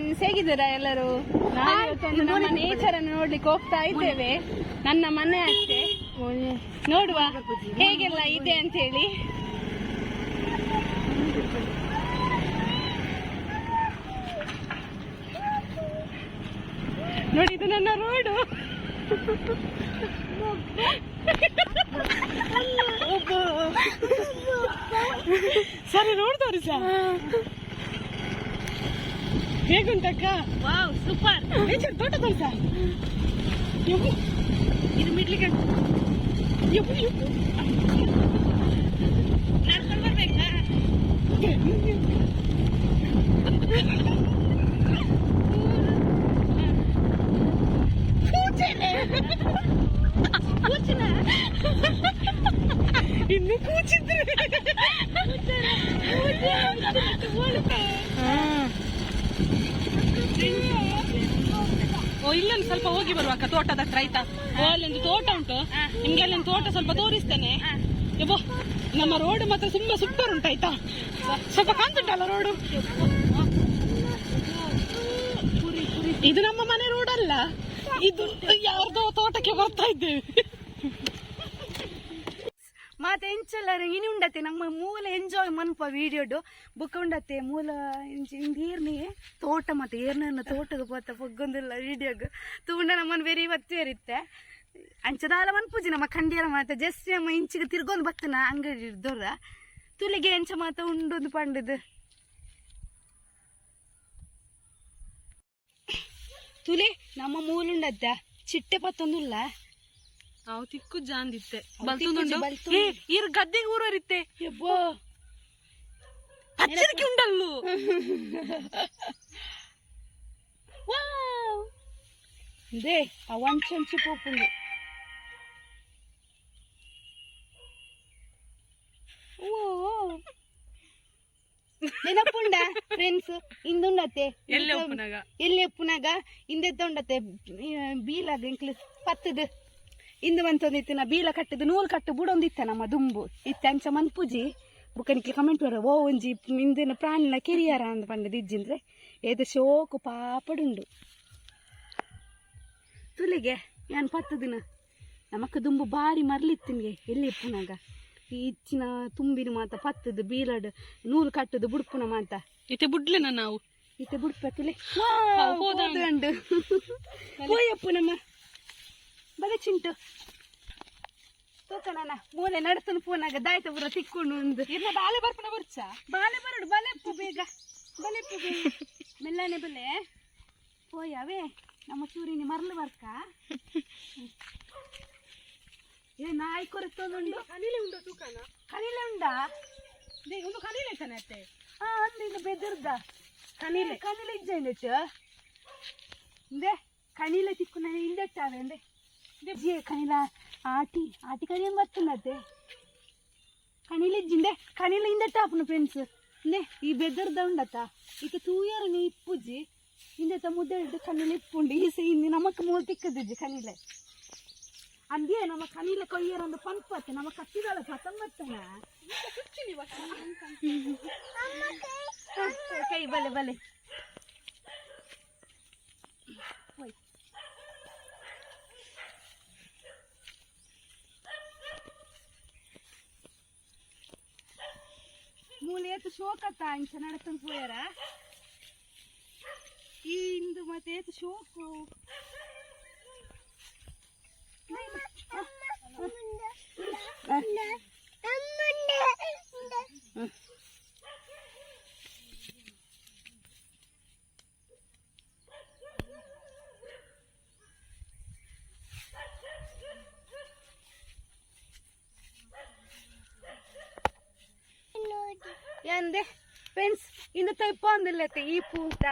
Friends, ಹೇಗಿದ್ದೀರಾ ಎಲ್ಲರೂ? ನಾವಿವತ್ತೊಂದು ನಮ್ಮ ನೇಚರ್ ಅನ್ನು ನೋಡ್ಲಿಕ್ಕೆ ಹೋಗ್ತಾ ಇದ್ದೇವೆ. ನನ್ನ ಮನೆ ಅಷ್ಟೇ, ನೋಡುವ ಹೇಗೆಲ್ಲ ಇದೆ ಅಂತ ಹೇಳಿ. ನೋಡಿ, ಇದು ನನ್ನ ರೋಡು. ಸರಿ, ರೋಡ್ ತೋರಿಸ ಹೇಗುಂಟಕ್ಕ? Wow, super. ನೇಚರ್ ತೋಟ ತೋರಿಸ. ಇದು ಮಿಡ್ಲಿಗೆ ನಡ್ಕೊಂಡು ಬರ್ಬೇಕಾ? ಇನ್ನು ಕೂಚಿದ್ರೆ ಇಲ್ಲೊಂದು ಸ್ವಲ್ಪ ಹೋಗಿ ಬರುವಕ್ಕ, ತೋಟದ ಹತ್ರ ಆಯ್ತಾ? ಅಲ್ಲೊಂದು ತೋಟ ಉಂಟು, ನಿಮ್ಗೆ ಅಲ್ಲೊಂದು ತೋಟ ಸ್ವಲ್ಪ ತೋರಿಸ್ತೇನೆ. ಯಬ್ಬೋ, ನಮ್ಮ ರೋಡ್ ಮಾತ್ರ ತುಂಬಾ ಸೂಪರ್ ಉಂಟು ಆಯ್ತಾ? ಸ್ವಲ್ಪ ಕಾಣ್ತುಂಟಲ್ಲ ರೋಡು? ಇದು ನಮ್ಮ ಮನೆ ರೋಡ್ ಅಲ್ಲ, ಇದು ಯಾರ್ದೋ ತೋಟಕ್ಕೆ ಬರ್ತಾ ಇದ್ದೇವೆ. ಮಾತೆ ಎಂಚೆಲ್ಲರ ಇನಿ ಉಂಡತ್ತೆ ನಮ್ಮ ಮೂಲ ಎಂಜಾಯ್ ಮನ್ಪ ವೀಡಿಯೋಡು ಬುಕ್ ಉಂಡತ್ತೆ ಮೂಲ ಇಂದೀರ್ನಿ ತೋಟ ಮತ್ತೆ ಏರ್ನ ತೋಟದ ಪೋತ ಪೊಗ್ಗೊಂದಿಲ್ಲ ವೀಡಿಯೋಗ ತೂಂಡ ನಮ್ಮನ್ನು ಬೇರೆ ಇವತ್ತು ಇರುತ್ತೆ ಅಂಚದಾಲ ಮನ್ಪೂಜಿ ನಮ್ಮ ಖಂಡಿಯರ ಮಾತ ಜಸ್ಟ್ ನಮ್ಮ ಇಂಚಿಗೆ ತಿರ್ಗೊಂಡು ಬತ್ತನ ಅಂಗಡಿ ದೊರ ತುಲಿಗೆ ಎಂಚ ಮಾತ ಉಂಡೊಂದು ಪಂಡದು ತುಲೆ ನಮ್ಮ ಮೂಲುಂಡದ್ದ ಚಿಟ್ಟೆ ಪತ್ತೊಂದುಲ್ಲ ಅವು ತಿಕ್ಕು ಜಾಂದಿತ್ತೆ ಇರ್ ಗದ್ದೆಗೆ ಊರರಿತ್ತೆ ಹಚ್ಚರಿಕೆ ಉಂಡಲ್ಲು ದೇ ಅವಂಚಂಚು ಪೋಪುಂಡು ನೆನಪುಂಡ ಫ್ರೆಂಡ್ಸ್ ಇಂದುಂಡತ್ತೆ ಎಲ್ಲಿ ಎಪ್ಪುನಾಗ ಇಂದೆತ್ತ ಉಂಡತ್ತೆ ಬೀಲಾಗ ಇಂಕ್ಲು ಪತ್ತದು ಇಂದು ಬಂತೊಂದಿತ್ತು ನಾ ಬೀಲ ಕಟ್ಟದು ನೂಲು ಕಟ್ಟು ಬುಡೊಂದಿತ್ತ ನಮ್ಮ ದುಂಬು ಇತ್ತೆ ಅಂಚ ಮನ್ಪುಜಿ ಬುಕ್ಕನಿಕ್ಕೆ ಕಮೆಂಟ್ ಬರ ಓ ಒಂಜಿ ಇಂದಿನ ಪ್ರಾಣಿನ ಕೆರಿಯಾರ ಅಂದ ಪಂಡದು ಇಜ್ಜಿಂದ್ರೆ ಏದ ಶೋಕು ಪಾಪಡುಂಡು ತುಲಿಗೆ ನಾನು ಪತ್ತು ದಿನ ನಮಕ್ಕ ದುಂಬು ಬಾರಿ ಮರ್ಲಿತ್ತಿನ್ಗೆ ಎಲ್ಲಿ ಎಪ್ಪುನಾಗ ಈ ಇಚ್ಚಿನ ತುಂಬಿನ ಮಾತ ಪತ್ತದು ಬೀಲಡ್ ನೂಲು ಕಟ್ಟದು ಬುಡ್ಪುನ ಮಾತ ಇತ್ತೆ ಬುಡ್ಲೆನ ನಾವು ಇತ್ತೆ ಬುಡ್ಪ ತುಲೆ ಹೋದಂಡು ಹೋಯಪ್ಪು ನಮ್ಮ ಬಲೆ ಚಿಂಟು ತೋಕಣ ಮೂಲೆ ನಡ್ತನ ಪೋನಾಗ ದಾಯ್ತ ಬುರ ತಿಕ್ಕೊಂಡು ಒಂದು ಇನ್ನ ಬಾಲೆ ಬರ್ಪನ ಬರ್ಚ ಬಾಲೆ ಬರಡು ಬಲೆಪ್ಪು ಬೇಗ ಬಲೆಪ್ಪು ಬೇಗ ಮೆಲ್ಲನೆ ಬಲೆ ಹೋಯವೇ ನಮ್ಮ ಸೂರಿನಿ ಮರಳು ಬರ್ಕ ಏ ನಾಯಿ ಕೊರತೊಂದುಂಡು ಕನಿಲೆ ಉಂಡ ತೂಕನ ಕನಿಲೆ ಉಂಡಾ ಒಂದು ಕನಿಲೆ ಕನತ್ತೆ ಹಾ ಅಂದ್ರೆ ಈಗ ಬೆದರ್ದ ಕನಿಲೆ ಕನಿಲೆ ಇಜ್ಜ ಇಂದೆ ಕನಿಲೆ ತಿಕ್ಕು ಹಿಂದೆಟ್ಟಾವೆ ಅಂದೆ ಕನಿಲ ಆಟಿ ಆಟಿ ಕರಿಯ ಬರ್ತನತ್ತೆ ಕನಿಲಿಜ್ಜಿಂದೆ ಕನಿಲ ಹಿಂದೆಟ್ಟ ಆಪುನ ಫ್ರೆಂಡ್ಸ್ ಇಂದೆ ಈ ಬೆದರ್ದ ಉಂಡತ್ತ ಈಗ ತೂಯಾರ ನೀ ಇಪ್ಪುಜ್ಜಿ ಹಿಂದೆತ್ತ ಮುದ್ದೆ ಇಟ್ಟು ಕನಿಲ ಇಪ್ಪುಂಡು ಈ ಹಿಂದಿ ನಮಕ್ ಮೂಲ ತಿಕ್ಕದಿಜ್ಜಿ ಕನಿಲೆ ಅಂದೇ ನಮ್ಮ ಕನಿಲ ಕೊಯ್ಯರೊಂದು ಪಂಪತ್ತೆ ನಮ್ಮ ಕತ್ತಿಗಳ ಪತಂಬತ್ತನ ಕೈ ಬಲೆ ಬಲೆ ಮೂಲೇತು ಶೋಕತ್ತ ಅಂಚ ನಡತಂದು ಹೋಯಾರ ಈ ಇಂದು ಮತ್ತೆ ಏತು ಶೋಕು ಎಂದೆ ಫ್ರೆಂಡ್ಸ್ ಇಂದು ತೈಪೊಂದಿಲ್ಲತ್ತೆ ಈ ಪೂತ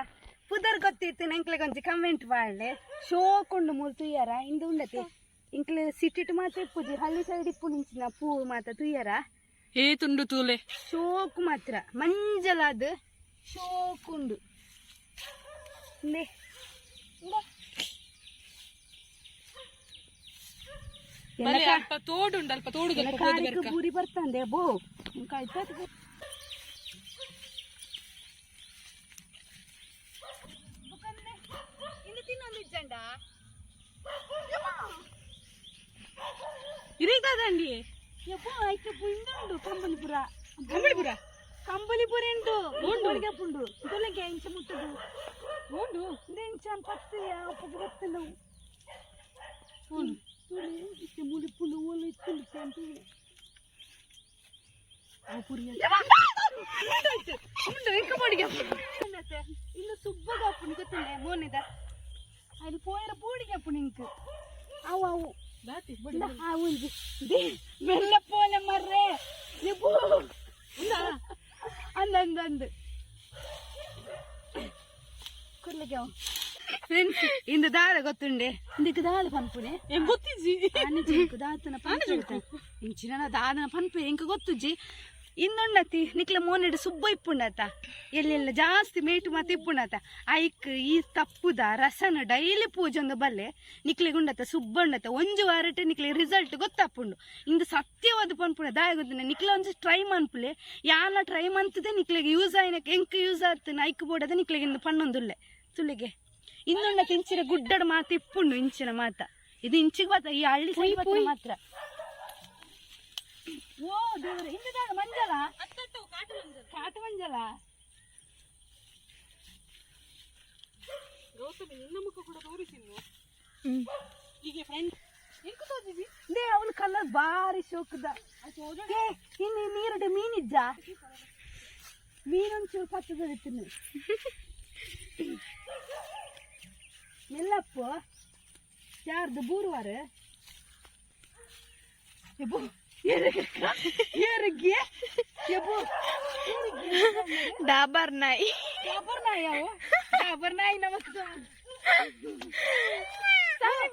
ಪುದರ್ ಗೊತ್ತಿತ್ತು ನಂಕ್ಲೆ ಕೊಂಚ ಕಮೆಂಟ್ ಮಾಡ್ಲೆ ಶೋಕೊಂಡು ಮೂರು ತುಯ್ಯಾರ ಇಂದು ಉಂಡತೆ ಇಂಕ್ಲೆ ಸಿಟ್ಟಿಟ್ಟು ಮಾತ್ರ ಇಪ್ಪುಜಿ ಹಳ್ಳಿ ಸೈಡ್ ಇಪ್ಪು ನಿಂಚಿನ ಪೂ ಮಾತ ತುಯ್ಯಾರ ಏ ತುಂಡು ತೂಲೆ ಶೋಕು ಮಾತ್ರ ಮಂಜಲಾದ ಶೋಕುಂಡು ತೋಡು ಅಲ್ಪ ತೋಡು ಬೂರಿ ಬರ್ತಂದೆ ಬೋ ಇರೀಗದಂಡಿ ಯಪ್ಪ ಆಯ್ತು ಇಂದುಂಡು ಕಂಬಲಿಪುರ ಕಂಬಳಿಪುರ ಕಂಬಲಿಪುರ ಉಂಟು ಪುಂಡು ತೊಲೆಗೆ ಇಂಚ ಮುಟ್ಟದು ಉಂಡು ಇಂಚ ಪತ್ತು ಅಪ್ಪಗೆ ಗೊತ್ತಿಲ್ಲ ಮುಡಿಪುಂಡು ಓಲು ಇತ್ತು ಅಂತ ಇನ್ನು ಸುಬ್ಬಗ ಅಪ್ಪನ ಗೊತ್ತಿಲ್ಲ ಮೋನಿದ ಅಲ್ಲಿ ಪೋಯರ ಪೂಡಿಗೆ ಅಪ್ಪನ ಇಂಕ್ ಅವು ಅವು ಅವು ಮೆಲ್ಲ ಪೋಲೆ ಮರ್ರೆ ಅಂದಂದು ಕೊರ್ಲಿಗೆ ಅವು ಫ್ರೆಂಡ್ಸ್ ಇಂದು ದಾಳ ಗೊತ್ತುಂಡೆ ಇಂದಕ್ಕೆ ದಾಳ ಪನ್ಪುನೆ ಗೊತ್ತಿಜ್ಜಿ ದಾತನ ಪನ್ಪು ಇಂಚಿನ ದಾದನ ಪನ್ಪು ಎಂಕ ಗೊತ್ತುಜ್ಜಿ ಇನ್ನೊಂಡತಿ ನಿಕ್ಲ ಮೋನೆಡು ಸುಬ್ಬ ಇಪ್ಪುಂಡತ ಎಲ್ಲೆಲ್ಲ ಜಾಸ್ತಿ ಮೇಟು ಮಾತು ಇಪ್ಪುಂಡತ ಐಕ್ ಈ ತಪ್ಪುದ ರಸನ ಡೈಲಿ ಪೂಜೆ ಒಂದು ಬಲ್ಲೆ ನಿಕ್ಲಿಗೆ ಉಂಡತ ಸುಬ್ಬ ಉಂಡತ ಒಂಜು ವಾರಟೆ ನಿಕ್ಲೆ ರಿಸಲ್ಟ್ ಗೊತ್ತಾಪುಂಡು ಇಂದು ಸತ್ಯವಾದ ಪನ್ಪುಣ ದಾಯ ಗೊತ್ತಿನ ನಿಕ್ಲ ಒಂದು ಟ್ರೈ ಮನ್ಪುಲೆ ಯಾನ ಟ್ರೈ ಮಂತದೆ ನಿಕ್ಲಿಗೆ ಯೂಸ್ ಆಯ್ನಕ್ಕೆ ಎಂಕ ಯೂಸ್ ಆಗ್ತಾನೆ ಐಕ್ ಬೋಡದ ನಿಕ್ಲಿಗೆ ಇಂದು ಪಣ್ಣೊಂದುಲ್ಲೆ ತುಳಿಗೆ ಇನ್ನೊಂಡತ ಇಂಚಿನ ಗುಡ್ಡಡ ಮಾತು ಇಪ್ಪುಂಡು ಇಂಚಿನ ಮಾತ ಇದು ಇಂಚಿಗೆ ಮಾತ ಈ ಹಳ್ಳಿ ಸೈಡ್ ಮಾತ್ರ ಓ ದೇವ್ರೆ ಇಂದದಾಗ ಮಂಜಲ ಕಾಟು ಮಂಜಲ ಗೌತಮಿ ನಿನ್ನ ಮುಖ ಕೂಡ ತೋರಿಸಿನ್ನು ಹೀಗೆ ಫ್ರೆಂಡ್ ಎಂಕ ತೋರಿಸಿ ದೇ ಅವನ ಕಲರ್ ಬಾರಿ ಶೋಕದ ಇನ್ನು ನೀರಡೆ ಮೀನಿಜ್ಜ ಮೀನೊಂಚೂರು ಪತ್ತದಿರ್ತೀನಿ ಎಲ್ಲಪ್ಪ ಯಾರ್ದು ಬೂರುವಾರ ಡಾಬರ್ ನಾಯಿ ಅವು ಡಾಬರ್ ನಾಯಿ ನಮಸ್ತೆ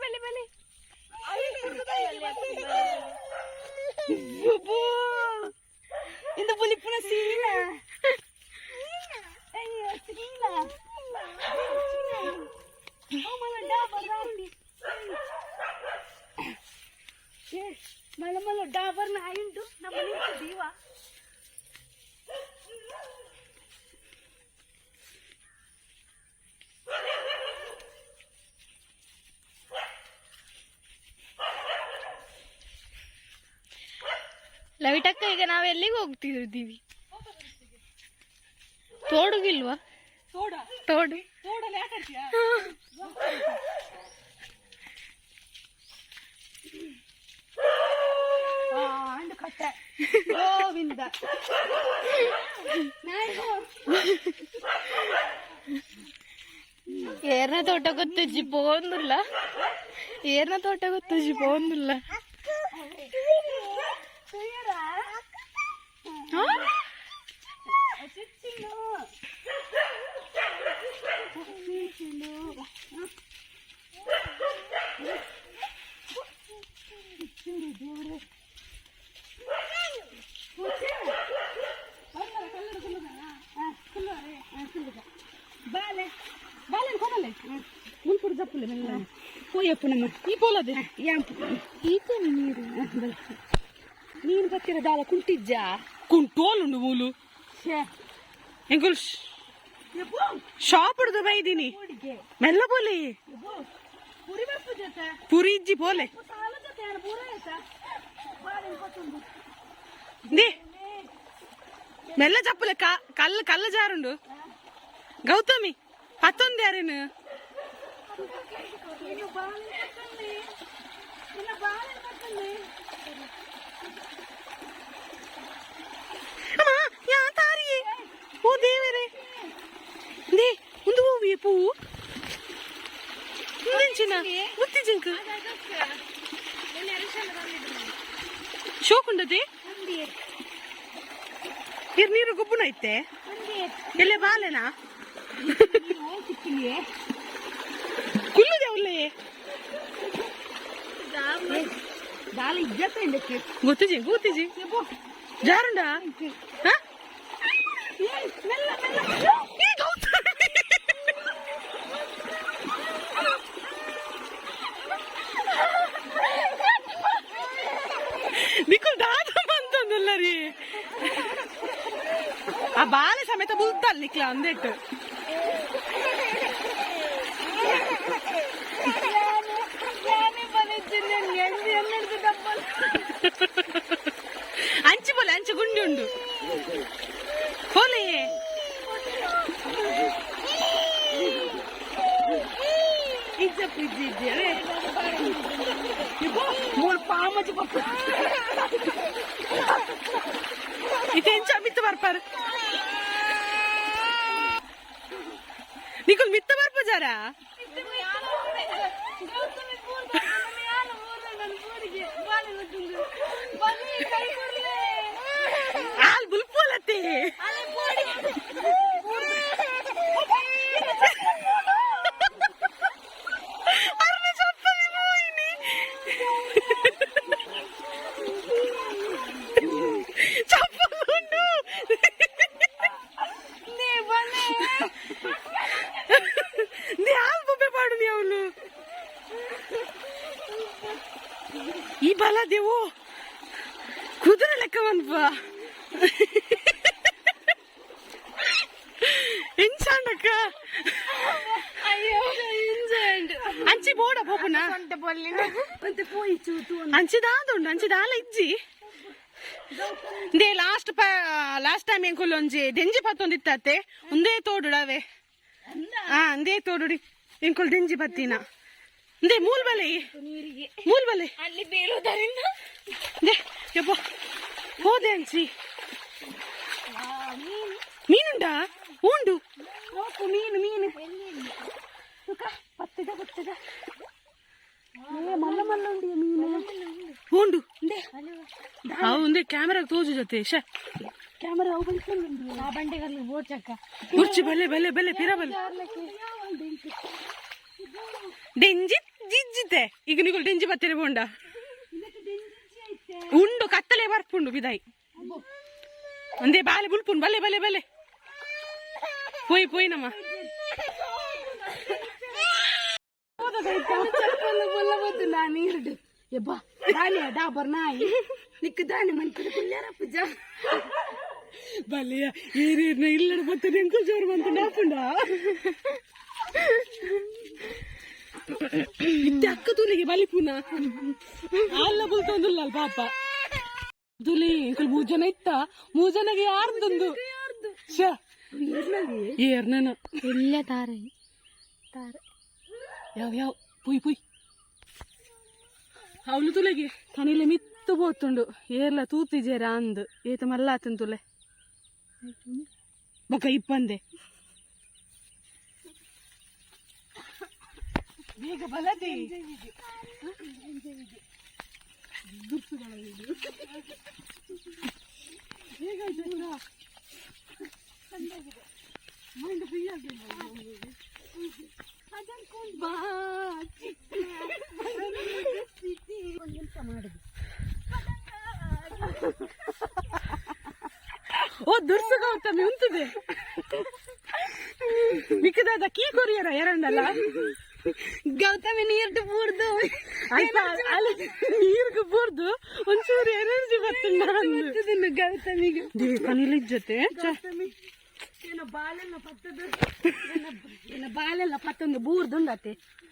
ಬಲಿ ಬಲಿ ಇಂದ ಬಲಿ ಪುನಃ ಸೀನ ಅಯ್ಯೋ ಸೀನ ಮಲ ಮಲ ಡಾಬರ್ ನಾಯಿ ಉಂಟು ನಮ್ಮ ದೀವ ಲವಿಟಕ್ಕ ಈಗ ನಾವೆಲ್ಲಿಗೆ ಹೋಗ್ತಿದ್ದೀವಿ ತೋಡುಗಿಲ್ವಾ ತೋಡು ತೋಡಲ್ಲಿ ಯಾಕಂತೀಯ ಅಂಡು ಕಟ್ಟೆ ಗೋವಿಂದ ಏರ್ನ ತೋಟ ಗೊತ್ತಜ್ಜಿ ಪೋಂದಿಲ್ಲ ಏರ್ನ ತೋಟ ಗೊತ್ತಜ್ಜಿ ಪೋಂದಿಲ್ಲ ಬಾಲೆ ಬಾಲೆ ಕೊಡಲೆ ಮುನ್ಪುರ ಜಪ್ಪಲೆ ಮೆಲ್ಲ ಹೋಯಪ್ಪ ನಮ್ಮ ಈ ಪೋಲದೆ ಈತ ನೀರು ನೀನು ಬತ್ತಿರ ದಾಳ ಕುಂಟಿಜ್ಜ ಕುಂಟೋಲುಂಡು ಮೂಲು ಎಂಗುಲ್ ಶಾಪ್ ಹಿಡ್ದು ಬೈದೀನಿ ಮೆಲ್ಲ ಬೋಲಿ ಪುರಿ ಬಪ್ಪು ಜೊತೆ ಪುರಿ ಇಜ್ಜಿ ಬೋಲೆ ಸಾಲ ಜೊತೆ ಪೂರ ಆಯ್ತಾ ಬಾಳೆ ಕೊತ್ತೊಂದು ದೇ ಮೆಲ್ಲ ಚಪ್ಪಲೆ ಕಲ್ಲು ಕಲ್ಲು ಜಾರುಂಡು ಗೌತಮಿ ಹತ್ತೊಂದು ಯಾರೇನು ಅಮ್ಮ ಯಾ ತಾರಿಯೇ ಓ ದೇವರೇ ದೇ ಒಂದು ಹೂವಿಯ ಪೂವು ಮುಂದಿನ ಮುತ್ತಿ ಜಿಂಕ ಶೋಕುಂಡದೆ ಇರ್ ನೀರು ಗೊಬ್ಬನ ಐತೆ ಎಲ್ಲೇ ಬಾಲೆನಾ ಕುಲ್ಲುದೆ ಅವಲ್ಲೇ ದಾಳ ಇಜ್ಜತ್ತ ಇಂದಕ್ಕೆ ಗೊತ್ತಿಜಿ ಗೊತ್ತಿಜಿ ಜಾರುಂಡ ನಿಖಲ್ ದಾದ ಬಂತಂದಲ್ಲ ರೀ ಆ ಬಾಲೆ ಸಮೇತ ಬುಲ್ತಲ್ಲ ನಿಕ್ಲ ಅಂದೆಟ್ಟು Itencha mitt varpar. Nikol mitt varpar jara. Al bulpolate. ಈ ಬಲ ದೇವು ಕುದುರೆ ಲೆಕ್ಕವನ್ಪ ಎಂಚಾಂಡಕ್ಕ ಅಂಚಿ ಬೋಡ ಪೋಪನ ಅಂಚಿದಾದುಂಡು ಅಂಚಿದಾಲ ಇಜ್ಜಿ ದೇ ಲಾಸ್ಟ್ ಟೈಮ್ ಎಂಕುಲ್ ಒಂಜಿ ದೆಂಜಿ ಪತ್ತೊಂದಿತ್ತತ್ತೆ ಒಂದೇ ತೋಡುಡವೆ ಅಂದೇ ತೋಡುಡಿ ಎಂಕುಲ್ ದೆಂಜಿ ಪತ್ತಿನ ದೇ ಮೂಲ್ ಬಲೆ ಅಲ್ಲಿ ಬೀಳುವುದರಿಂದ ಯಪ್ಪ ಹೋದೆ ಅನ್ಸಿ ಮೀನುಂಡಾ ಉಂಡು ಮೀನು ಮಲ್ಲ ಮಲ್ಲ ಉಂಡಿ ಮೀನು ಉಂಡು ಅವಂದೇ ಕ್ಯಾಮೆರಾಗ ತೋಜು ಜೊತೆ ಕ್ಯಾಮರಾ ಆ ಬಂಡೆಗಲ್ಲಿ ಬೋಚಕ್ಕ ಕುರ್ಚಿ ಬಲ್ಲೆ ಬಲ್ಲೆ ಬಲ್ಲೆ ಪಿರ ಬಲ್ಲೆ ಡೆಂಜಿ ಜಿಜ್ಜಿತೆ ಈಗ ನಿಗಳು ಡೆಂಜಿ ಬತ್ತೇನೆ ಬೋಂಡ ಉಂಡು ಕತ್ತಲೆ ಬರ್ಪುಂಡು ಬಿದಾಯಿ ಒಂದೇ ಬಾಲೆ ಬುಲ್ಪುಂಡು ಬಲ್ಲೆ ಬಲ್ಲೆ ಬಲ್ಲೆ ಪೋಯ್ ನಮ್ಮ ನೀರು ಎಬ್ಬಾ ದಾನಿ ಡಾಬರ್ ನಾಯಿ ನಿಕ್ಕ ದಾನಿ ಮನ್ಕಡೆ ಕುಲ್ಯಾರ ಪೂಜ ಬಲ್ಲೆಯ ಏನೇರ್ನ ಇಲ್ಲಡ ಬರ್ತದೆ ಎಂಕಲ್ ಜೋರು ಬಂತು ಡಾಪುಂಡ ಇತ್ತೆ ಅಕ್ಕ ತುಲಿಗೆ ಬಲಿಪುನ ಅಲ್ಲ ಬುಲ್ತೊಂದುಲ್ಲ ಪಾಪ ತುಲಿ ಎಂಕಲ್ 3 ಜನ ಇತ್ತ 3 ಜನಗೆ ಯಾರ್ದೊಂದು ಏರ್ನನ ಎಲ್ಲ ತಾರೆ ಯಾವ ಪುಯ್ ಅವಳು ತುಲೆಗೆ ಕನಿಲೆ ಮಿತ್ತು పోతుండు ಏರ್ಲ ತೂತಿಜೇರ ಅಂದು ಏತ ಮಲ್ಲಾತನ್ ತುಲೆ ಬೊಕ ಇಪ್ಪಂದೆ ಬೇಗ ಬಲದೆ ಮೈಂಡ್ ಫ್ರೀ ಆಗಿ ಓ ದುರ್ಸ ಗೌತಮಿ ಉಂತದೆ ಮಿಕ್ಕದಾದ ಕೀ ಕೊರಿಯರ ಎರಡಲ್ಲ ಗೌತಮಿ ನೀರ್ದು ಬೂರ್ದು ಆಯ್ತಾ ಅಲ್ಲಿ ನೀರ್ಗೆ ಬೂರ್ದು ಒಂಚೂರು ಎನರ್ಜಿ ಬರ್ತದೆ ಗೌತಮಿಗೆ ಕನಿಲಿದ್ ಜೊತೆ ಬಾಲೆಲ್ಲ ಪತ್ತೊಂದು ಬೂರ್ದುಂಡತ್ತೆ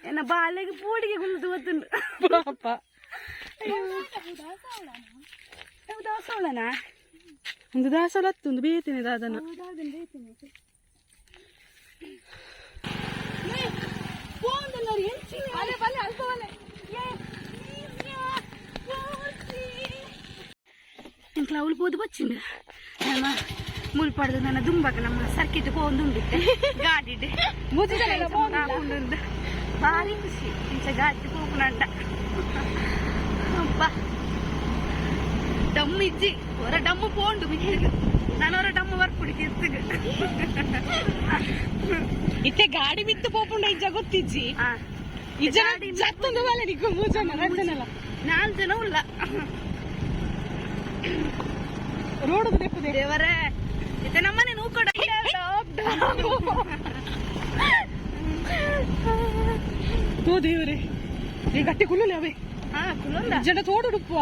ಏನ ಬಾಲೆಗೆ ಪೂಡಿಗೆ ಗುಲ್ದು ಗೊತ್ತುಂಡು ಪಾಪ ದಾಸೋಳನ ಒಂದು ದಾಸಲ ಹತ್ತೊಂದು ಬೇತಿನಿ ದಾದನ ఇంట్లో ఉలిపోదు వచ్చింది ములిపడదు నన్ను దుంబక నమ్మ సర్కిట్ పోందుండితే గాడి భారీ ఖుషి ఇంత గాడి పోకునంట అబ్బా ಡಮ್ಮು ಇಜ್ಜಿ ಹೊರ ಡಮ್ಮು ಪೋಂಡು ಮಿಕ್ಕಿದು ನಾನು ಹೊರ ಡಮ್ಮು ಬರ್ಪುಡಿಕೆ ಇರ್ತಿಗೆ ಇತ್ತೆ ಗಾಡಿ ಬಿತ್ತು ಪೋಪುಂಡ ಇಜ್ಜ ಗೊತ್ತಿಜ್ಜಿ ಇಜ್ಜ ಜತ್ತೊಂದು ಬಲೆ ನಿಕ್ಕು 3 ಜನ 2 ಜನ 4 ಜನ ಉಲ್ಲ ರೋಡ್ ದೆಪ್ಪದೆ ದೇವರೇ ಇತ್ತೆ ನಮ್ಮನೆ ನೂ ಕೊಡ ತೋ ದೇವರೇ ಈ ಗಟ್ಟಿ ಕುಲ್ಲಲೆ ಅವೆ ಕುಲ್ಲೊಂದ ಜಡ ತೋಡುಡುಪ್ಪ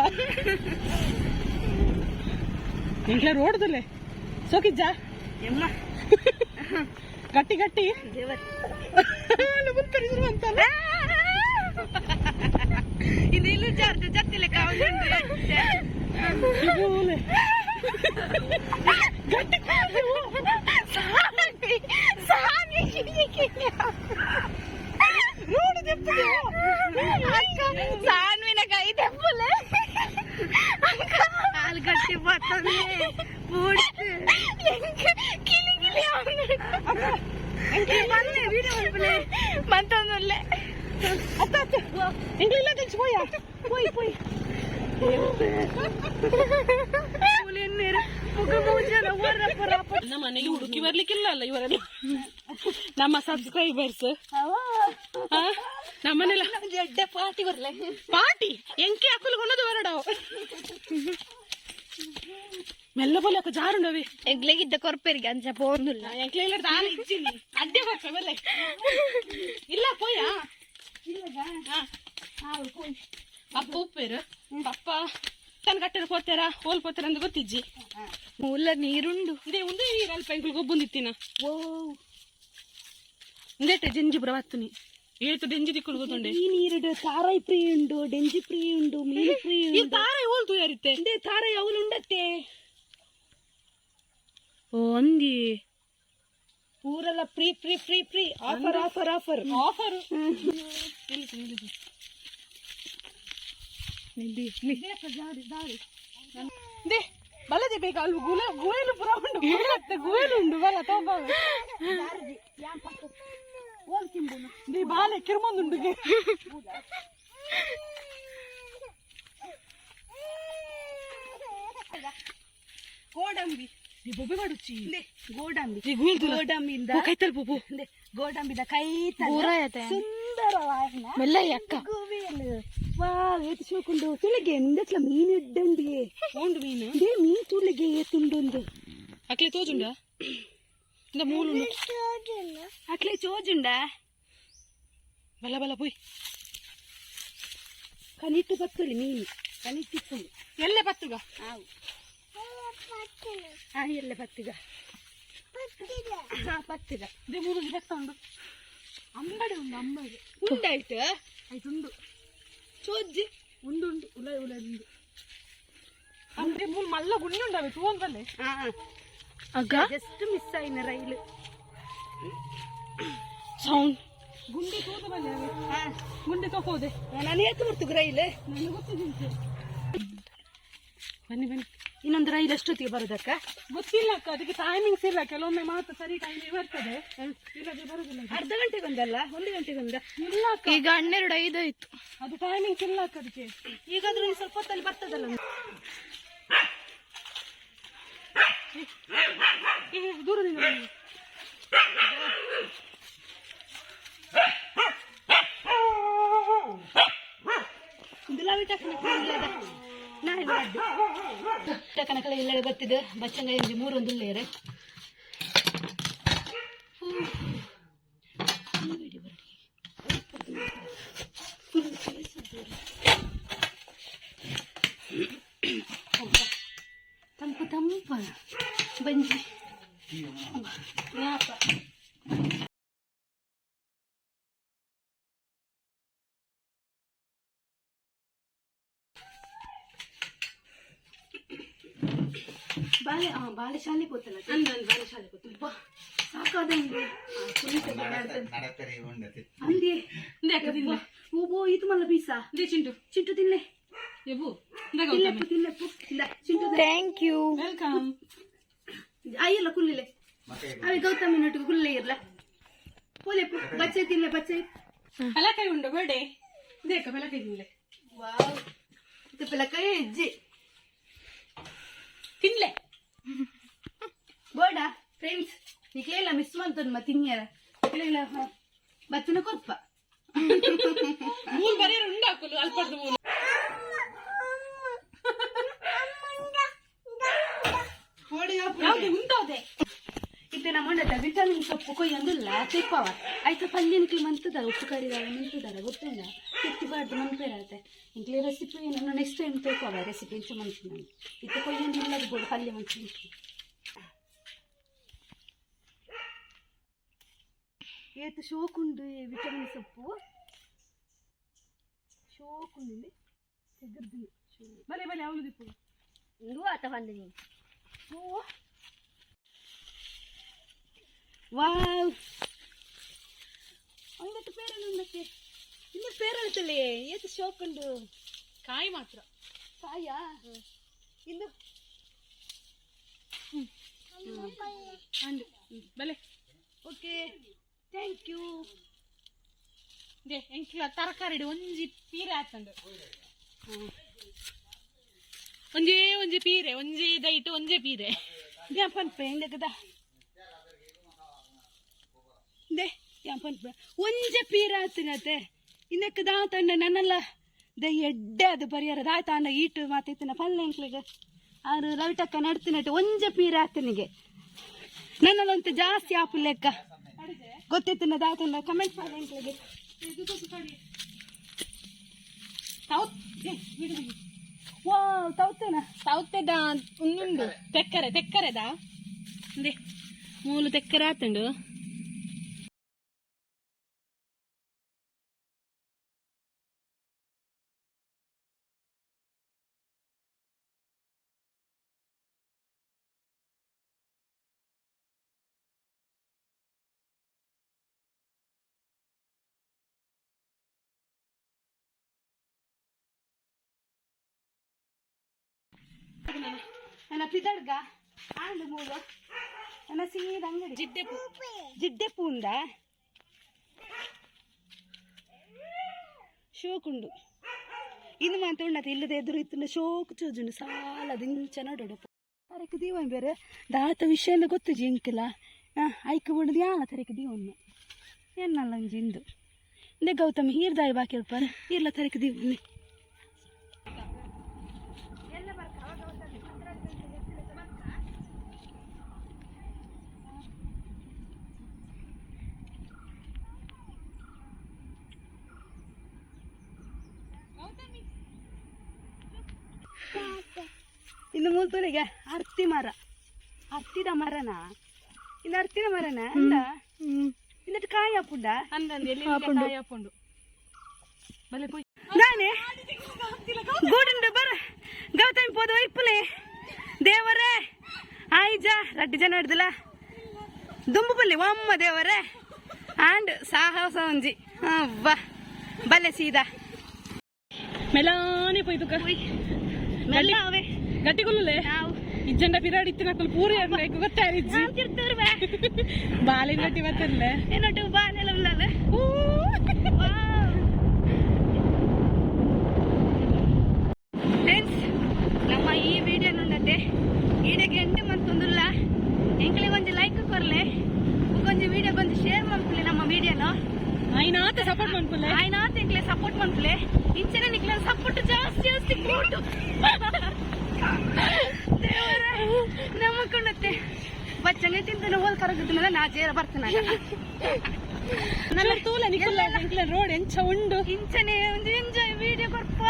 ಇಂಟ್ಲ ರೋಡ್ದಲೆ ಸೋಕಿಜ್ಜ ಎಮ್ಮ ಗಟ್ಟಿ ಗಟ್ಟಿ ದೇವರೇ ಕರಿದ್ರು ಅಂತಲ್ಲ ಇದು ಇಲ್ಲಿ ಚಾರ್ಜ್ ಜತ್ತಿಲೆ ಕಾವಲಿಂದು ಗಟ್ಟಿ ರೋಡ್ ದೆಪ್ಪ ಸಾನ್ವಿನ ಕೈ ತೆಪ್ಪಲೆ ಆಲ್ಗಟ್ಟಿ ಬರ್ತದೆ ಕಿಲಿ ಕಿಲಿ ಬಂದೆ ವೀಡಿಯೋ ಮಾಡ್ಬಲೆ ಬಂತೊಂದಲ್ಲೇ ಅತ್ತ ಎಂಗ್ಲಿಲ್ಲ ತೆಗ್ಸಿ ಹೋಯ್ ಹೋಯ್ ಹೋಯ್ ನಮ್ಮ ಮನೆಗೆ ಹುಡುಕಿ ಬರ್ಲಿಕ್ಕಿಲ್ಲ ಅಲ್ಲ ಇವರೆಲ್ಲ ನಮ್ಮ ಸಬ್ಸ್ಕ್ರೈಬರ್ಸ್ ನಮ್ಮನೆಲ್ಲ ಜಡ್ಡ ಪಾರ್ಟಿ ಬರ್ಲೆ ಪಾರ್ಟಿ ಎಂಕಿ ಹಾಕಲು ಹೊನ್ನದು ಬರಡವು ಮೆಲ್ಲ ಬೋಲೆ ಅಕ್ಕ ಜಾರುಂಡವೆ ಎಗ್ಲೆಗಿದ್ದ ಕೊರ್ಪೆರಿಗೆ ಅಂಚ ಪೋರ್ನುಲ್ಲ ಎಂಕ್ಲೆ ಇಲ್ಲ ದಾರಿ ಇಚ್ಚಿನಿ ಅಡ್ಡೆ ಬರ್ತ ಬಲ್ಲೆ ಇಲ್ಲ ಪೋಯ ಪಪ್ಪ ಉಪ್ಪೇರು ಪಪ್ಪ ತನ್ನ ಕಟ್ಟೆರ ಪೋತಾರ ಹೋಲ್ ಪೋತಾರ ಅಂತ ಗೊತ್ತಿಜ್ಜಿ ಮೂಲ ನೀರುಂಡು ಇದೇ ಒಂದೇ ನೀರು ಅಲ್ಪ ಎಂಕ್ಲು ಗೊಬ್ಬಂದಿತ್ತಿನ ಓ ಇಂದೇಟೆ ಜಂಜಿ ಬರವತ್ತುನಿ ಏತು ಡೆಂಜಿ ದಿಕ್ಕುಳು ಗೊತ್ತುಂಡೆ ಈ ನೀರುಡು ತಾರಾಯಿ ಫ್ರೀ ಉಂಡು ಡೆಂಜಿ ಫ್ರೀ ಉಂಡು ಮೀನು ಫ್ರೀ ಈ ಉಂಡು ತಾರ ಹೋಲ್ತು ಯಾರಿತ್ತೆ ಇಂದೇ ತಾರಾಯಿ ಅವಳು ಉಂಡತ್ತೆ ಓ ಅಂದಿ ಊರೆಲ್ಲ free free free free offer offer offer offer ದೇ ಬಲದೆ ಬೇಕಾ ಅಲ್ಲಿ ಗುವೇಲು ಪುರ ಉಂಡು ಗುವೇಲು ಉಂಡು ಬಲ ತಗೊಂಡು ದೇ ಬಾಲೆ ಕಿರ್ಮೊಂದುಂಡುಗೆ ಗೋಡಂಬಿ ಬೊಬ್ಬೆ ಮಾಡುಚ್ಚಿ ಗೋಡಂಬಿ ಗೋಡಂಬಿಯಿಂದ ಕೈತಲ್ ಬೊಬ್ಬು ಗೋಡಂಬಿದ ಕೈತ ಸುಂದರವಾದ ಮೆಲ್ಲ ಅಕ್ಕ ವಾ ಏತು ಶೋಕುಂಡು ತುಳಿಗೆ ಎಂದಟ್ಲ ಮೀನು ಇಡ್ಡಂಡಿಗೆ ಉಂಡು ಮೀನು ದೇ ಮೀನು ತುಳಿಗೆ ಏತುಂಡು ಅಕ್ಲೆ ತೋಜುಂಡ ಇಂದ ಮೂಲು ಅಕ್ಲೆ ಚೋಜುಂಡ ಬಲ ಬಲ ಪೋಯ್ ಕನಿಟ್ಟು ಬತ್ತುಳಿ ಮೀನು ಕನಿಟ್ಟಿಪ್ಪುಂಡು ಎಲ್ಲೆ ಪತ್ತುಗ ಆವು ಎಲ್ಲ ಪತ್ತಿಗ ಪತ್ತಿಗ ದೇ ಮೂರು ಗಿಡಕ್ತ ಉಂಡು ಅಂಬಡೆ ಉಂಡು ಅಂಬಡೆ ಉಂಡಾಯ್ತು ಆಯ್ತು ಉಂಡು ಚೋಜ್ಜಿ ಉಂಡು ಉಲ ಉಲ ಉಂಡು ಅಂದ್ರೆ ಮೂರು ಮಲ್ಲ ಗುಂಡು ಉಂಡವೆ ತೂನ್ ಬಲ್ಲೆ ಅಗ್ಗ ಜಸ್ಟ್ ಮಿಸ್ ಆಯ್ನ ರೈಲು ಸೌಂಡ್ ಗುಂಡಿ ತೋದ ಬಲ್ಲೆ ಗುಂಡಿ ತಗೋದೆ ನಾನು ಏತು ಬರ್ತು ರೈಲು ನನಗೆ ಗೊತ್ತಿದ್ದು ಬನ್ನಿ ಬನ್ನಿ ಇನ್ನೊಂದು ರೈಲು ಎಷ್ಟೊತ್ತಿಗೆ ಬರೋದಕ್ಕ ಗೊತ್ತಿಲ್ಲ ಅಕ್ಕ ಅದಕ್ಕೆ ಟೈಮಿಂಗ್ಸ್ ಇಲ್ಲ ಕೆಲವೊಮ್ಮೆ ಮಾತ್ರ ಸರಿ ಟೈಮಿಗೆ ಬರ್ತದೆ ಇಲ್ಲದೆ ಬರೋದಿಲ್ಲ ಅರ್ಧ ಗಂಟೆಗೊಂದಲ್ಲ 1 ಗಂಟೆಗೊಂದ ಇಲ್ಲ ಅಕ್ಕ ಈಗ 12:05 ಆಯ್ತು ಅದು ಟೈಮಿಂಗ್ಸ್ ಇಲ್ಲ ಅಕ್ಕ ಅದಕ್ಕೆ ಈಗಾದ್ರೂ ಸ್ವಲ್ಪ ಹೊತ್ತಲ್ಲಿ ಬರ್ತದಲ್ಲ ದೂರದಿಂದ ಬನ್ನಿ ಕನಕಲ ಇಲ್ಲ ಬರ್ತಿದ್ದು ಬಚ್ಚಂಗ ಇಂಜಿ 3 ಒಂದು ಇಲ್ಲೇರೆ ತಂಪು ತಂಪ ಬಂಜಿ ಬಾಳೆ ಬಾಳೆ ಶಾಲೆ ಗೊತ್ತಲ್ಲ ಬಾಳೆ ಶಾಲೆ ಗೊತ್ತಿಲ್ಲ ಸಾಕಾದ ಅಂದಿ ಓಬೋ ಇದು ಮಲ್ಲ ಬೀಸ ಚಿಂಟು ಚಿಂಟು ತಿನ್ನೆ ಥ್ಯಾಂಕ್ ಯು ವೆಲ್ಕಮ್ ಅಯ್ಯಲ್ಲ ಕುಲ್ಲಿಲೆ ಅవి ಗೌತಮಿ ನೊಟ್ಟಿಗೆ ಕುಲ್ಲೆ ಇರ್ಲ ಪೋಲೆ ಬಚ್ಚೆ ತಿನ್ಲೆ ಬಚ್ಚೆ ಪಲಕಾಯಿ ಉಂಡು ಬೇಡೆ ದೇಕ ಪಲಕಾಯಿ ತಿನ್ಲೆ ವಾವ್ ಇದು ಪಲಕಾಯಿ ಹೆಜ್ಜೆ ತಿನ್ಲೆ ಬೋಡ ಫ್ರೆಂಡ್ಸ್ ನಿಕ್ಲೆಲ್ಲ ಮಿಸ್ ಮಾಡ್ತದ ತಿನ್ಯಾರ ಇಲ್ಲ ಬತ್ತನ ಕೊಪ್ಪ ಮೂಲ್ ಬರೀ ಉಂಡಾಕಲು ಅಲ್ಪದ ಮೂಲ ಉಂಟಾದೆ ಇತ್ತೆ ನಮ್ಮೊಂಡ ವಿಟಮಿನ್ ಸೊಪ್ಪು ಕೊಯ್ಯೊಂದಿಲ್ಲ ತೆಪ್ಪವ ಆಯ್ತು ಪಲ್ಯನಿಕ್ಲಿ ಮಂತದಾರ ಉಪ್ಪು ಕರಿದಾರ ಮಂತದಾರ ಗೊತ್ತಿಲ್ಲ ತೆತ್ತಿಬಾರ್ದು ಮಂಪೇರತ್ತೆ ಇಂಕ್ಲಿ ರೆಸಿಪಿ ನಾನು ನೆಕ್ಸ್ಟ್ ಟೈಮ್ ತೆಪ್ಪವ ರೆಸಿಪಿ ಇಂಚ ಮಂಚು ನಾನು ಇತ್ತೆ ಕೊಯ್ಯೊಂದಿಲ್ಲ ಬೋಡು ಪಲ್ಯ ಮಂಚು ಏತು ಶೋಕುಂಡು ವಿಟಮಿನ್ ಸೊಪ್ಪು ಶೋಕುಂಡು ತೆಗೆದು ಬಲೆ ಬಲೆ ಅವಳು ದಿಪ್ಪು ಇಂದು ಆತ ಬಂದಿನಿ ವಾವ್ ಅಂಗಟ್ಟು ಪೇರಲ್ಲ ಉಂಡಕ್ಕೆ ಇಲ್ಲ ಬರ್ತಲೆ ಎಷ್ಟು ಶೋಕ್ ಉಂಡು ಕಾಯಿ ಮಾತ್ರ ಕಾಯ ಇಂದು ಬಲೆ ಓಕೆ ಥ್ಯಾಂಕ್ ಯು ಎಂಕ್ಲ ತರಕಾರಿ ಒಂಜಿ ಪೀರೆ ಆತಂಡು ಒಂಜಿ ಪೀರೆ ಒಂಜಿ ದೈಟ್ ಒಂಜೇ ಪೀರೆ ಪನ್ಪೆ ಎಂದಕ್ಕದ ದೇ ಪನ್ಪೆ ಒಂಜೆ ಪೀರೆ ಆತನತೆ ಇನ್ನಕ್ಕೆ ದಾತಂಡ ನನ್ನಲ್ಲ ದ ಎಡ್ಡೆ ಅದು ಪರಿಹಾರ ದಾತಾಂಡ ಈಟು ಮಾತೈತನ ಪಲ್ಲೆ ಎಂಕ್ಲಿಗೆ ಆರು ರವಿಟಕ್ಕ ನಡ್ತಿನಟ್ಟು ಒಂಜೆ ಪೀರೆ ಆತನಿಗೆ ನನ್ನಲ್ಲಂತೂ ಜಾಸ್ತಿ ಆಪು ಲೆಕ್ಕ ಗೊತ್ತಿತ್ತನ ದಾತಂಡ ಕಮೆಂಟ್ ಮಾಡಿ ಎಂಕ್ಲಿಗೆ ವಾ ತೌತೇನ ಸೌತೆದ ಉಂಡು ತೆಕ್ಕರೆದ ಮೂಲು ತೆಕ್ಕರೆ ಆತಂಡು ನನ್ನ ಪಿದಡ್ಗ ಆಂಡು ಮೂಲ ನನ್ನ ಸೀದ ಅಂಗಡಿ ಜಿಡ್ಡೆ ಪೂಂದ ಶೋಕುಂಡು ಇನ್ನು ಮಾತ ಉಂಡತ ಇಲ್ಲದ ಎದುರು ಇತ್ತು ಶೋಕು ಚೋಜುಂಡು ಸಾಲ ದಿಂಚ ನೋಡೋಡು ತರಕ ದೀವನ್ ಬೇರೆ ದಾತ ವಿಷಯ ಗೊತ್ತು ಜಿಂಕಿಲ್ಲ ಐಕ ಬಿಡದು ಯಾನ ತರಕ ದೀವನ್ನ ಏನಲ್ಲ ಇಂದು ಇಂದೆ ಗೌತಮ್ ಹೀರ್ದಾಯಿ ಬಾಕಿಲ್ಪ ಇರ್ಲ ತರಕ ದೀವನ್ನೇ ಇನ್ನು ಮೂಲ್ತೂರಿಗೆ ಹರ್ತಿದ ಮರನ ಇನ್ನು ಹರ್ತಿದ ಮರನ ಅಂದ ಇನ್ನಟ್ಟು ಕಾಯಿ ಹಾಪುಂಡ ಕಾಯಿ ಹಾಕೊಂಡು ನಾನೇ ಗೂಡುಂಡು ಬರ ಗೌತಮಿ ಪೋದು ಇಪ್ಪುಲೆ ದೇವರೇ ಆಯ್ಜ ರಡ್ಡಿ ಜನ ಹಿಡ್ದಿಲ್ಲ ದುಂಬು ಬಲ್ಲಿ ಒಮ್ಮ ದೇವರೇ ಆಂಡ್ ಸಾಹಸ ಒಂಜಿ ಅವ್ವ ಬಲ್ಲೆ ಸೀದಾ ಮೆಲಾನೆ ಪೋಯ್ತು ಅವೇ ಗಟ್ಟಿಗೊಲ್ಲೇ ನಾವು ಇಜ್ಜಂಡ ಪಿರಾಡಿ ಇತ್ತಿನಕ್ಕಲು ಪೂರಿ ಆಗ್ಬೇಕು ಗೊತ್ತಾರಿಜ್ಜಿ ಬಾಲಿನ ಗಟ್ಟಿ ಬರ್ತಲ್ಲ ಏನೊಟ್ಟು ಬಾಲೆಲ್ಲ ಉಳ್ಳಲ್ಲ ಫ್ರೆಂಡ್ಸ್ ನಮ್ಮ ಈ ವಿಡಿಯೋ ನೋಡತ್ತೆ ವಿಡಿಯೋಗೆ ಎಂಟು ಮಂತೊಂದುಲ್ಲ ಎಂಕ್ಲೆ ಒಂಜಿ ಲೈಕ್ ಕೊರ್ಲೆ ಒಂಜಿ ವಿಡಿಯೋಗೊಂದು ಶೇರ್ ಮಾಡ್ಕೊಳ್ಳಿ ನಮ್ಮ ವಿಡಿಯೋನು ಆಯ್ನಾತ ಸಪೋರ್ಟ್ ಮಾಡ್ಕೊಳ್ಳೆ ಆಯ್ನಾತ ಎಂಕ್ಲೆ ಸಪೋರ್ಟ್ ಮಾಡ್ಕೊಳ್ಳಿ ಇಂಚನ ನಿಕ್ಲೆ ಸಪೋರ್ಟ್ ಜಾಸ್ತಿ ಕೊಟ್ಟು ದೇವರೇ ನಮ್ಮಕೊಂಡತ್ತೆ ಬಚ್ಚಂಗೆ ತಿಂತಾನೆ ಹೋಲ್ ಕರಗಿದ್ಮೇಲೆ ನಾ ಜೇರ ಬರ್ತಾನ ನನ್ನ ತೂಲ ನಿಕ್ಕಲ್ಲ ರೋಡ್ ಎಂಚ ಉಂಡು ಇಂಚನೆ ಒಂದು ಎಂಜಾಯ್ ವಿಡಿಯೋ ಕೊರ್ಪ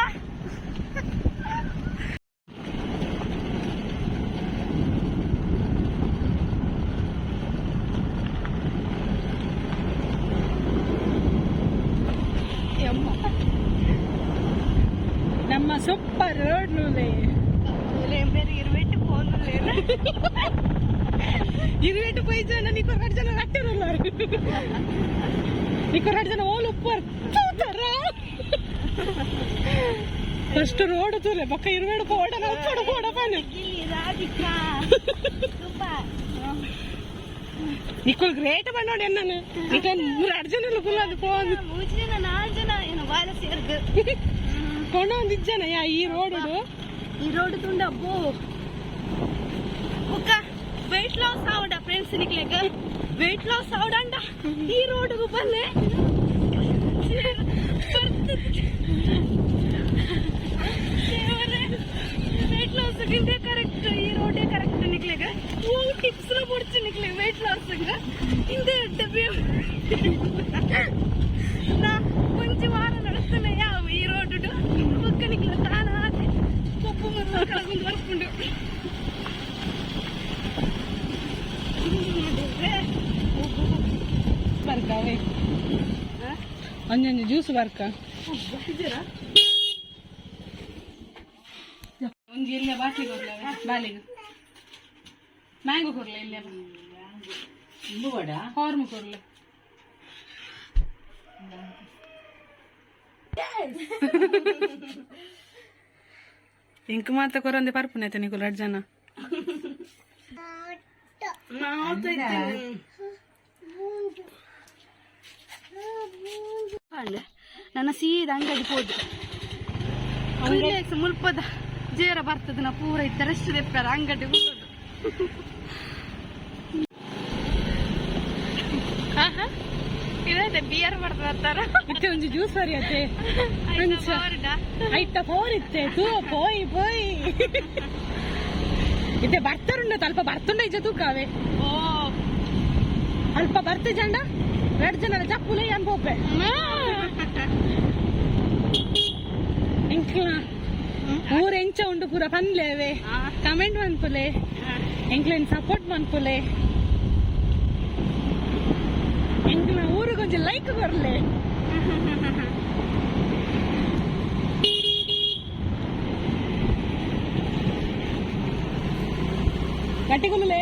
ನಮ್ಮ ಸೂಪರ್ ರೋಡ್ ಬೇರೆ ಇರುವೆಟ್ಟು ಫೋನ್ ಇರುವೆಟ್ಟು ಪೈ ಜನ ನಿಕ್ಕ 2 ಜನ ರಟ್ಟಿರಲ್ಲ ನಿಕ್ಕ 2 ಜನ ಓಲ್ ಉಪ್ಪರ್ ಫಸ್ಟ್ ರೋಡ್ ತೂಲೆ ಪಕ್ಕ ಇರುವೆಡು ಪೋಡನ ಉಪ್ಪಡು ಪೋಡಪನೆ ರಾಧಿಕಾ ನಿಕ್ಕಲ್ ಗ್ರೇಟ್ ಬಂದೋಡಿ ನಾನು ನಿಕ್ಕ 2 ಜನ ಫುಲ್ ಅದು ಫೋನ್ 3 ಜನ 4 ಜನ ಏನು ಬಾಲ ಸೇರ್ಗ ಕೊಂಡ ಒಂದು ಇಜ್ಜನ ಈ ರೋಡ್ ತುಂಡ ಅಬ್ಬೋ ಒಕ್ಕ weight loss ಆವಡ ಫ್ರೆಂಡ್ಸ್ ನಿಕ್ಲೆಗ weight loss ಆವಡಂಡ ಈ ರೋಡ್ಗು ಬಲ್ಲೆ weight loss ಗಿಂತ ಕರೆಕ್ಟ್ ಈ ರೋಡೇ ಕರೆಕ್ಟ್ ನಿಕ್ಲೆಗ ಓ ಟಿಪ್ಸ್ ಲ ಬುಡ್ಚಿ ನಿಕ್ಲೆ weight loss ಗ ಇಂದೆ ಡಬ್ಬಿ ನಾ ಒಂಜಿ ವಾರ ನಡೆಸ್ತನೆ ಯಾವ ಈ ರೋಡ್ ಒಕ್ಕ ನಿಕ್ಲೆ ತಾನ ಆತೆ ಕೊಪ್ಪು ಮತ್ತು ಕಳಗೊಂಡು ಬರ್ಕೊಂಡು ಬರ್ಕಾವೆ ಒಂದೊಂದು ಜ್ಯೂಸ್ ಬರ್ಕ ಒಂದು ಎಲ್ಲ ಬಾಟ್ಲಿ ಕೊಡ್ಲ ಬಾಲಿಗೆ ಮ್ಯಾಂಗೋ ಕೊಡ್ಲ ಇಲ್ಲ ಹಾರ್ಮ್ ಕೊಡ್ಲ ಇಂಕ ಮಾತ ಕೊರಂದೆ ಪರ್ಪುನೈತೆ ನಿಕು 2 ಜನ ನನ್ನ ಸೀದಾ ಅಂಗಡಿ ಹೋದು ಮುಲ್ಪದ ಜೇರ ಬರ್ತದ ನಾ ಪೂರ ಇತ್ತ ರಶ್ ರೆಪ್ಪರ ಅಂಗಡಿ ಹೋಗೋದು ಇದೇ ಬಿಯರ್ ಬರ್ತಾರ ಮತ್ತೆ ಒಂಜಿ ಜ್ಯೂಸ್ ಬರಿಯತ್ತೆ ಐಟ ಪೋರಿತ್ತೆ ತೂ ಪೋಯ್ ಪೋಯ್ ಇತ್ತೆ ಬರ್ತಾರುಂಡ ಅಲ್ಪ ಬರ್ತುಂಡ ಇಜ್ಜ ತೂಕಾವೆ ಓ ಅಲ್ಪ ಬರ್ತೆ ಜಂಡ 2 ಜನರ ಚಪ್ಪುಲೆ ಅನ್ಪೋಪೆ ಎಂಕ್ಲ ಊರ ಎಂಚ ಉಂಡು ಪೂರ ಪನ್ಲೇವೆ ಕಮೆಂಟ್ ಮನ್ಪುಲೆ ಎಂಕ್ಲೇನ್ ಸಪೋರ್ಟ್ ಮನ್ಪುಲೆ ಎಂಕ್ಲ ಊರಿಗೆ ಒಂಜಿ ಲೈಕ್ ಬರ್ಲೆ ಗಟ್ಟಿಗುಲೇ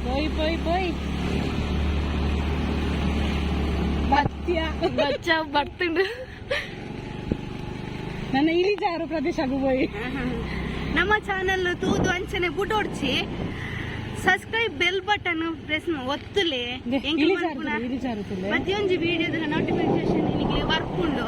ಪೋಯ್ ಪೋಯ್ ಪೋಯ್ ಬಚ್ಚ ಬರ್ತುಂಡು ನನ್ನ ಇಳಿಜಾರು ಪ್ರದೇಶ ಪೋಯ್ ನಮ್ಮ ಚಾನಲ್ ತೂದು ಅಂಚನೆ ಬುಡೋಡ್ಚಿ ಸಬ್ಸ್ಕ್ರೈಬ್ ಬೆಲ್ ಬಟನ್ ಪ್ರೆಸ್ ಒತ್ತುಲೆ ಇಳಿಜಾರು ಪ್ರತಿಯೊಂದು ವಿಡಿಯೋದ ನೋಟಿಫಿಕೇಶನ್ ನಿನಗೆ ಬರ್ಪುಂಡು.